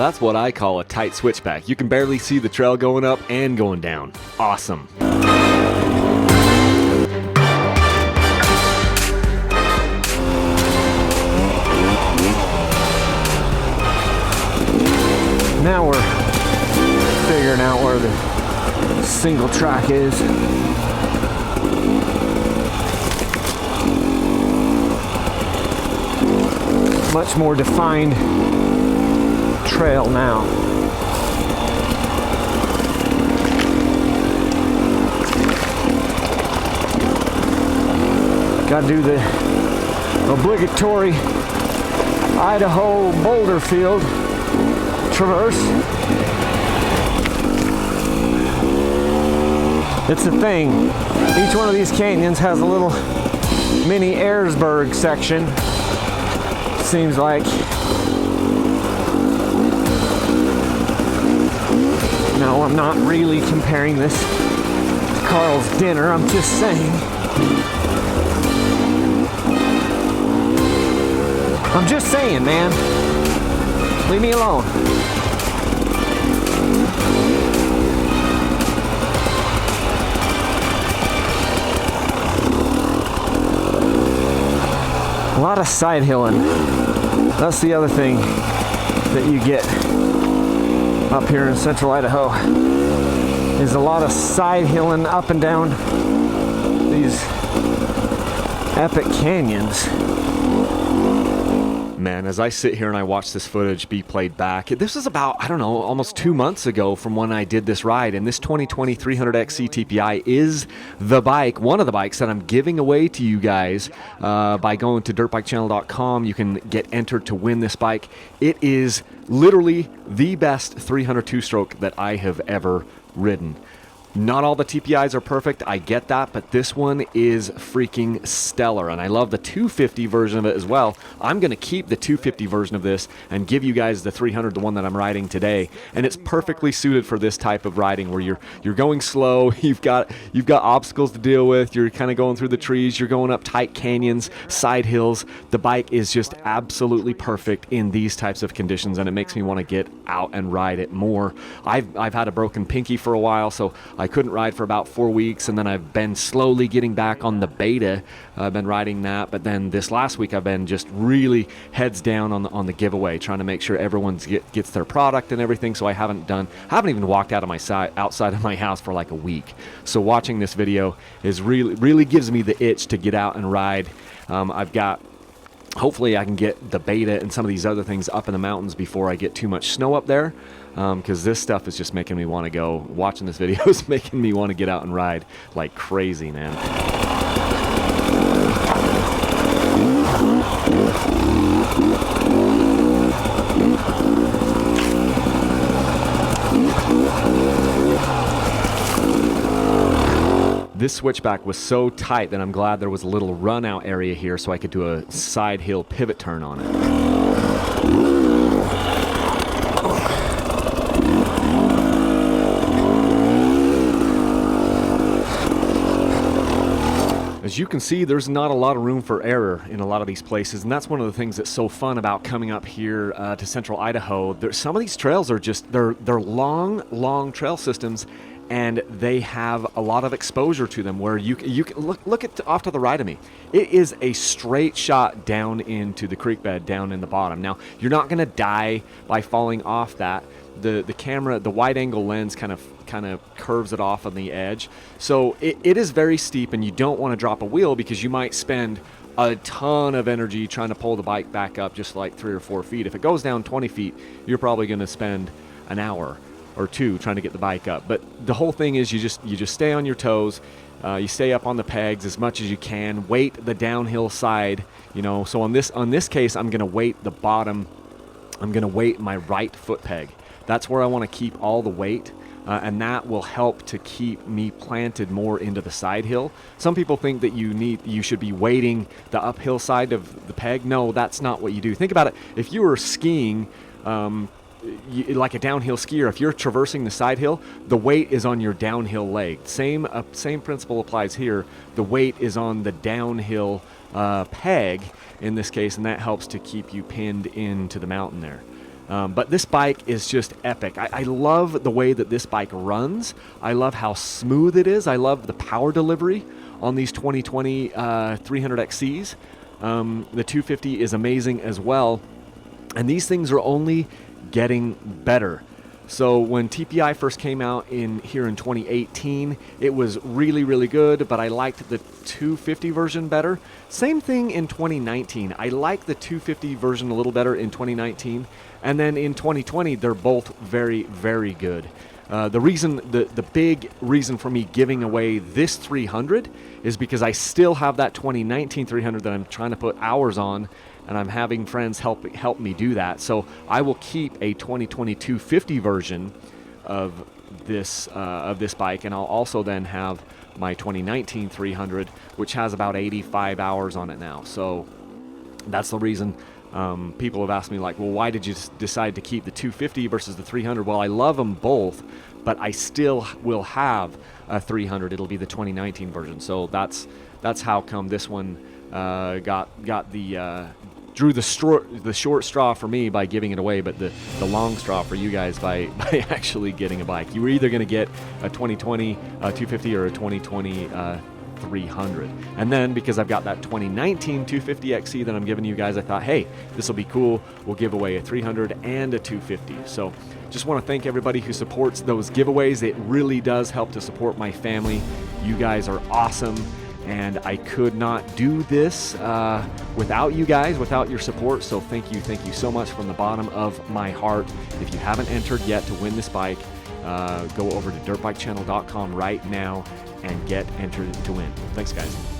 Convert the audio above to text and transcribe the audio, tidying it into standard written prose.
that's what I call a tight switchback. You can barely see the trail going up and going down. Awesome. Now we're figuring out where the single track is. Much more defined trail now. Gotta do the obligatory Idaho boulder field traverse. It's a thing. Each one of these canyons has a little mini Ayresburg section. Seems like. No, I'm not really comparing this to Carl's dinner. I'm just saying. I'm just saying, man. Leave me alone. A lot of side hilling. That's the other thing that you get up here in central Idaho, is a lot of side hilling up and down these epic canyons. Man, as I sit here and I watch this footage be played back, this is about, I don't know, almost 2 months ago from when I did this ride, and this 2020 300XC TPI is the bike, one of the bikes that I'm giving away to you guys by going to dirtbikechannel.com. You can get entered to win this bike. It is literally the best 300 two-stroke that I have ever ridden. Not all the TPIs are perfect, I get that, but this one is freaking stellar, and I love the 250 version of it as well. I'm going to keep the 250 version of this and give you guys the 300, the one that I'm riding today, and it's perfectly suited for this type of riding where you're going slow, you've got obstacles to deal with, you're kind of going through the trees, you're going up tight canyons, side hills. The bike is just absolutely perfect in these types of conditions, and it makes me want to get out and ride it more. I've had a broken pinky for a while, so I couldn't ride for about 4 weeks, and then I've been slowly getting back on the Beta. I've been riding that, but then this last week I've been just really heads down on the giveaway, trying to make sure everyone gets their product and everything. So I haven't even walked out of outside of my house for like a week. So watching this video is really gives me the itch to get out and ride. Hopefully I can get the Beta and some of these other things up in the mountains before I get too much snow up there, because this stuff is just making me want to go. Watching this video is making me want to get out and ride like crazy, man. This switchback was so tight that I'm glad there was a little run out area here so I could do a side hill pivot turn on it. As you can see, there's not a lot of room for error in a lot of these places, and that's one of the things that's so fun about coming up here to central Idaho. Some of these trails are just, they're long trail systems, and they have a lot of exposure to them where you can look at off to the right of me. It is a straight shot down into the creek bed down in the bottom. Now, you're not going to die by falling off that. The camera, the wide angle lens kind of curves it off on the edge. So it is very steep, and you don't want to drop a wheel because you might spend a ton of energy trying to pull the bike back up just like 3 or 4 feet. If it goes down 20 feet, you're probably going to spend an hour or 2 trying to get the bike up. But the whole thing is you just stay on your toes, you stay up on the pegs as much as you can, weight the downhill side, so on this case I'm going to weight the bottom, I'm going to weight my right foot peg. That's where I want to keep all the weight, and that will help to keep me planted more into the side hill. Some people think that you should be weighting the uphill side of the peg. No, that's not what you do. Think about it. If you were skiing, like a downhill skier, if you're traversing the side hill, the weight is on your downhill leg. Same principle applies here. The weight is on the downhill peg in this case, and that helps to keep you pinned into the mountain there. But this bike is just epic. I love the way that this bike runs. I love how smooth it is. I love the power delivery on these 2020 300XCs. The 250 is amazing as well. And these things are only getting better. So when TPI first came out here in 2018, it was really, really good, but I liked the 250 version better. Same thing in 2019. I like the 250 version a little better in 2019. And then in 2020, they're both very, very good. The big reason for me giving away this 300 is because I still have that 2019 300 that I'm trying to put hours on, and I'm having friends help me do that. So I will keep a 2022 50 version of this bike, and I'll also then have my 2019 300, which has about 85 hours on it now. So that's the reason. People have asked me, like, well, why did you decide to keep the 250 versus the 300? Well, I love them both, but I still will have a 300. It'll be the 2019 version. So that's how come this one drew the short straw for me by giving it away, but the long straw for you guys by actually getting a bike. You were either going to get a 2020 250 or a 2020 300. And then because I've got that 2019 250XC that I'm giving you guys, I thought, hey, this will be cool. We'll give away a 300 and a 250. So just want to thank everybody who supports those giveaways. It really does help to support my family. You guys are awesome. And I could not do this without you guys, without your support. So thank you so much from the bottom of my heart. If you haven't entered yet to win this bike, go over to dirtbikechannel.com right now and get entered to win. Thanks, guys.